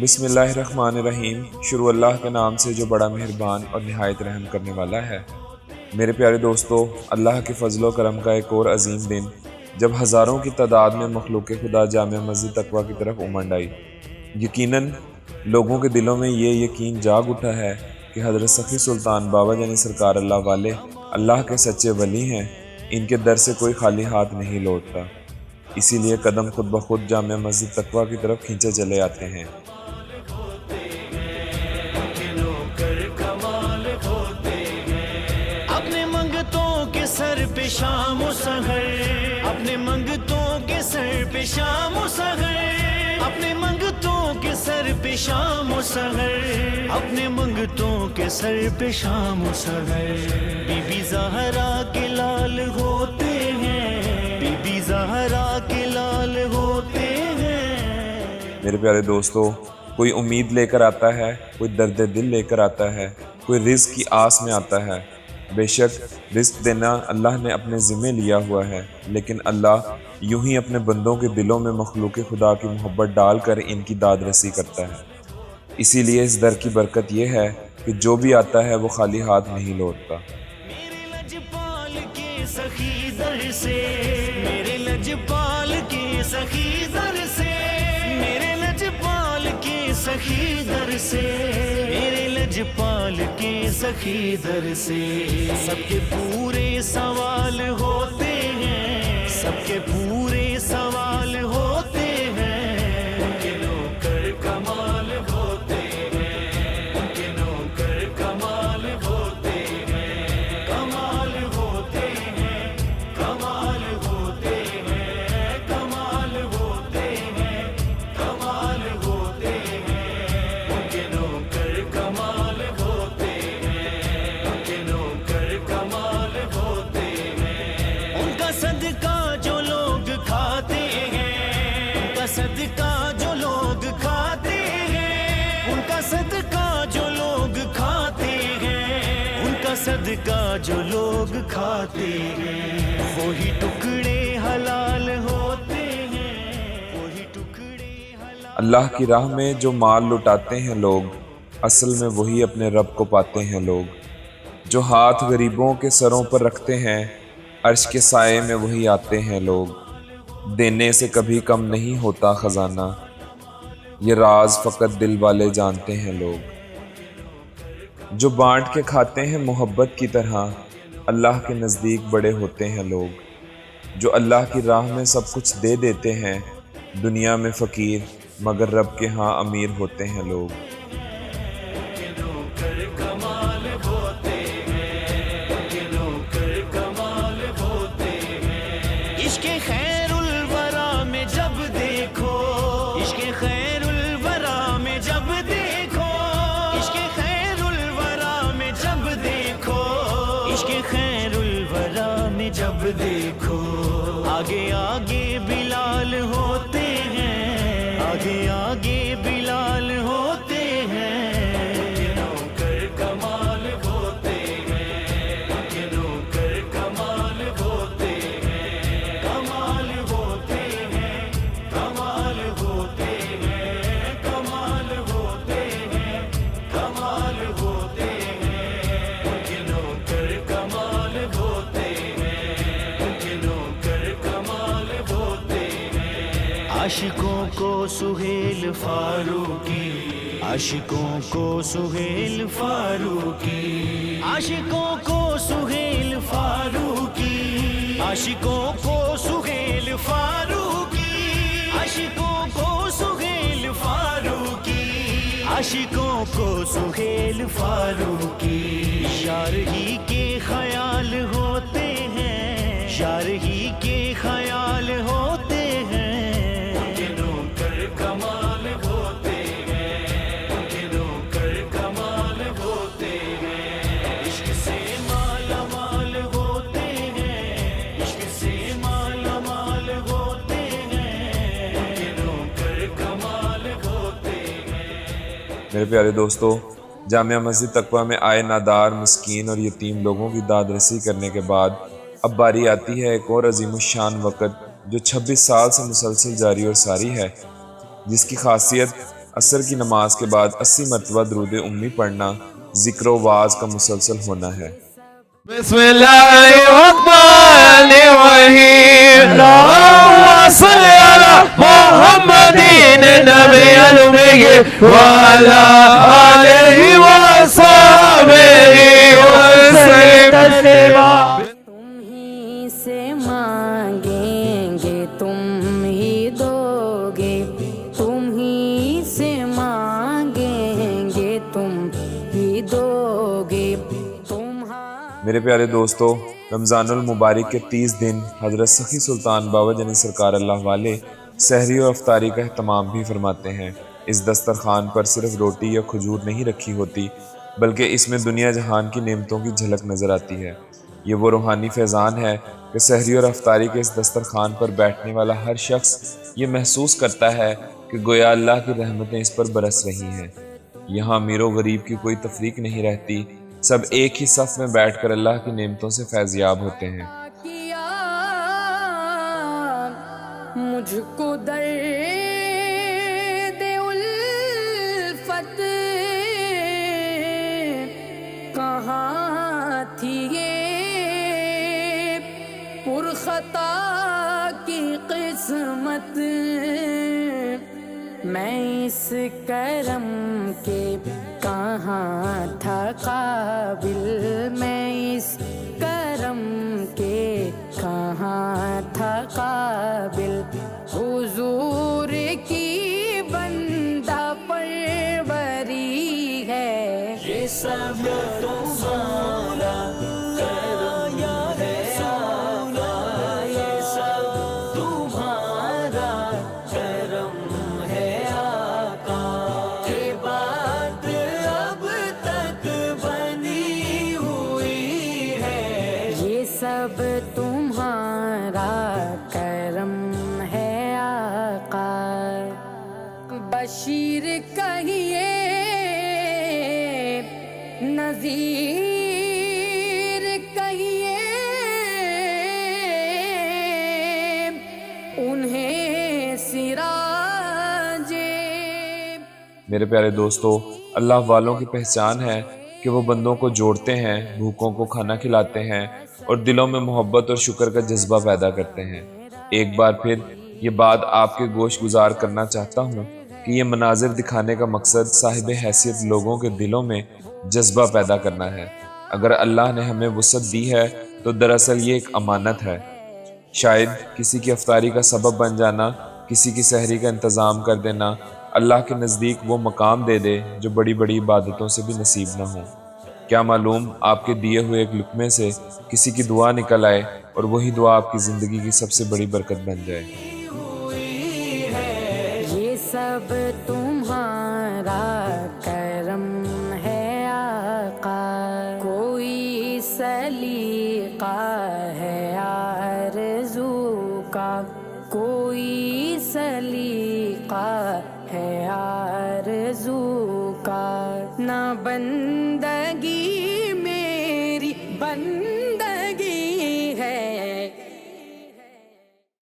بسم اللہ الرحمن الرحیم۔ شروع اللہ کے نام سے جو بڑا مہربان اور نہایت رحم کرنے والا ہے۔ میرے پیارے دوستو، اللہ کے فضل و کرم کا ایک اور عظیم دن جب ہزاروں کی تعداد میں مخلوق خدا جامع مسجد تقویٰ کی طرف امنڈ آئی۔ یقیناً لوگوں کے دلوں میں یہ یقین جاگ اٹھا ہے کہ حضرت سخی سلطان بابا جانی سرکار اللہ والے اللہ کے سچے ولی ہیں، ان کے در سے کوئی خالی ہاتھ نہیں لوٹتا۔ اسی لیے قدم خود بخود جامع مسجد تقویٰ کی طرف کھینچے چلے آتے ہیں۔ اپنے منگتوں کے سر پہ شام و سحر، اپنے منگتوں کے سر پہ شام و سحر، اپنے منگتوں کے سر پہ شام و سحر، اپنے منگتوں کے سر پہ شام و سحر، بی بی زہرا کے لال ہوتے ہیں، بی بی زہرا کے لال ہوتے ہیں۔ میرے پیارے دوستو، کوئی امید لے کر آتا ہے، کوئی درد دل لے کر آتا ہے، کوئی رزق کی آس میں آتا ہے۔ بے شک رزق دینا اللہ نے اپنے ذمہ لیا ہوا ہے، لیکن اللہ یوں ہی اپنے بندوں کے دلوں میں مخلوق خدا کی محبت ڈال کر ان کی داد رسی کرتا ہے۔ اسی لیے اس در کی برکت یہ ہے کہ جو بھی آتا ہے وہ خالی ہاتھ نہیں لوٹتا۔ میرے لجپال کے سخی در سے، میرے لجپال کے سخی در سے، میرے لجپال کے سخی در سے، میرے لجپال کے سخی در سے، سب کے پورے سوال ہوتے ہیں، سب کے پورے سوال ہوتے ہیں، ان کے نوکر کمال ہوتے ہیں، ان کے نوکر کمال ہوتے ہیں، کمال ہوتے ہیں، کمال ہوتے ہیں، کمال ہوتے ہیں، کمال ہوتے ہیں، ان کے نوکر کمال ہوتے ہیں، ان کے نوکر کمال ہوتے ہیں۔ ان کا صدقہ جو لوگ کھاتے ہیں، ان کا صدقہ جو لوگ کھاتے ہیں، ان کا صدقہ جو لوگ کھاتے ہیں، ان کا صدقہ جو لوگ کھاتے ہیں، وہی ٹکڑے حلال ہوتے ہیں، وہی ٹکڑے حلال۔ اللہ کی راہ میں جو مال لٹاتے ہیں لوگ، اصل میں وہی اپنے رب کو پاتے ہیں لوگ۔ جو ہاتھ غریبوں کے سروں پر رکھتے ہیں، عرش کے سائے میں وہی آتے ہیں لوگ۔ دینے سے کبھی کم نہیں ہوتا خزانہ، یہ راز فقط دل والے جانتے ہیں لوگ۔ جو بانٹ کے کھاتے ہیں محبت کی طرح، اللہ کے نزدیک بڑے ہوتے ہیں لوگ۔ جو اللہ کی راہ میں سب کچھ دے دیتے ہیں، دنیا میں فقیر مگر رب کے ہاں امیر ہوتے ہیں لوگ۔ ان کے نوکر کمال ہوتے ہیں، ان کے نوکر کمال ہوتے ہیں۔ عشق خیر الورا میں جب دیکھو، عشق خیر الورا میں جب دیکھو، عشق خیر الورا میں جب دیکھو، عشق خیر الورا میں جب دیکھو، آگے آگے بلال ہوتے ہیں، آگے آگے بلال ہوتے ہیں۔ ان کے نوکر کمال ہوتے ہیں، ان کے نوکر کمال ہوتے ہیں، کمال ہوتے ہیں، کمال ہوتے ہیں، کمال ہوتے ہیں، کمال ہوتے ہیں، ان کے نوکر کمال ہوتے ہیں، ان کے نوکر کمال ہوتے ہیں۔ عاشقوں کو سہیل فاروقی، عاشقوں کو سہیل فاروقی، عاشقوں کو سہیل فاروقی، عاشقوں کو سہیل فاروقی، عاشقوں کو سہیل فاروقی، عاشقوں کو سہیل فاروقی، یار ہی کے خیال ہوتے ہیں، یار ہی کے خیال ہوتے ہیں، ان کے نوکر کمال ہوتے ہیں، ان کے نوکر کمال ہوتے ہیں، عشق سے مالا مال ہوتے ہیں، عشق سے مالا مال ہوتے ہیں، ان کے نوکر کمال ہوتے ہیں۔ میرے پیارے دوستو، جامع مسجد تقویٰ میں آئے نادار، مسکین اور یتیم لوگوں کی داد رسی کرنے کے بعد اب باری آتی ہے ایک اور عظیم الشان وقت جو 26 سال سے مسلسل جاری اور ساری ہے، جس کی خاصیت عصر کی نماز کے بعد 80 مرتبہ درود امی پڑھنا ذکر و واعظ کا مسلسل ہونا ہے۔ بسم اللہ الرحمن الرحیم اللہم صلی علی محمد نبی المی وعلی آلہ وصحبہ وسلم تسلیما۔ تم ہی سے مانگیں گے تم ہی دو گے، تم ہی سے مانگیں گے تم ہی دو گے۔ میرے پیارے دوستو، رمضان المبارک کے 30 دن حضرت سخی سلطان بابا جنی سرکار اللہ والے سحری اور افطاری کا اہتمام بھی فرماتے ہیں۔ اس دسترخوان پر صرف روٹی یا کھجور نہیں رکھی ہوتی، بلکہ اس میں دنیا جہان کی نعمتوں کی جھلک نظر آتی ہے۔ یہ وہ روحانی فیضان ہے کہ سحری اور افطاری کے اس دسترخوان پر بیٹھنے والا ہر شخص یہ محسوس کرتا ہے کہ گویا اللہ کی رحمتیں اس پر برس رہی ہیں۔ یہاں امیر و غریب کی کوئی تفریق نہیں رہتی، سب ایک ہی صف میں بیٹھ کر اللہ کی نعمتوں سے فیضیاب ہوتے ہیں۔ مجھ کو درد الفت کہاں تھی یہ پرخطا کی قسمت، میں اس کرم کے کہاں تھا قابل، میں اس کرم کے کہاں تھا قابل، حضور کی بندہ پروری ہے، یہ سب تمہارا کرم ہے آقا، یہ سب تمہارا کرم ہے آقا، یہ بات اب تک بنی ہوئی ہے، یہ سب تمہارا کرم ہے آقا۔ بشیر کہیے نذیر کہیے، انہیں سراج۔ میرے پیارے دوستو، اللہ والوں کی پہچان ہے کہ وہ بندوں کو جوڑتے ہیں، بھوکوں کو کھانا کھلاتے ہیں اور دلوں میں محبت اور شکر کا جذبہ پیدا کرتے ہیں۔ ایک بار پھر یہ بات آپ کے گوش گزار کرنا چاہتا ہوں کہ یہ مناظر دکھانے کا مقصد صاحب حیثیت لوگوں کے دلوں میں جذبہ پیدا کرنا ہے۔ اگر اللہ نے ہمیں وسعت دی ہے تو دراصل یہ ایک امانت ہے۔ شاید کسی کی افطاری کا سبب بن جانا، کسی کی سحری کا انتظام کر دینا اللہ کے نزدیک وہ مقام دے دے جو بڑی بڑی عبادتوں سے بھی نصیب نہ ہوں۔ کیا معلوم آپ کے دیے ہوئے ایک لقمے سے کسی کی دعا نکل آئے اور وہی دعا آپ کی زندگی کی سب سے بڑی برکت بن جائے۔ یہ سب تمہارا کرم ہے آقا، کوئی سلیقہ ہے آرزو کا، کوئی سلیقہ ہے آرزو کا، نہ بن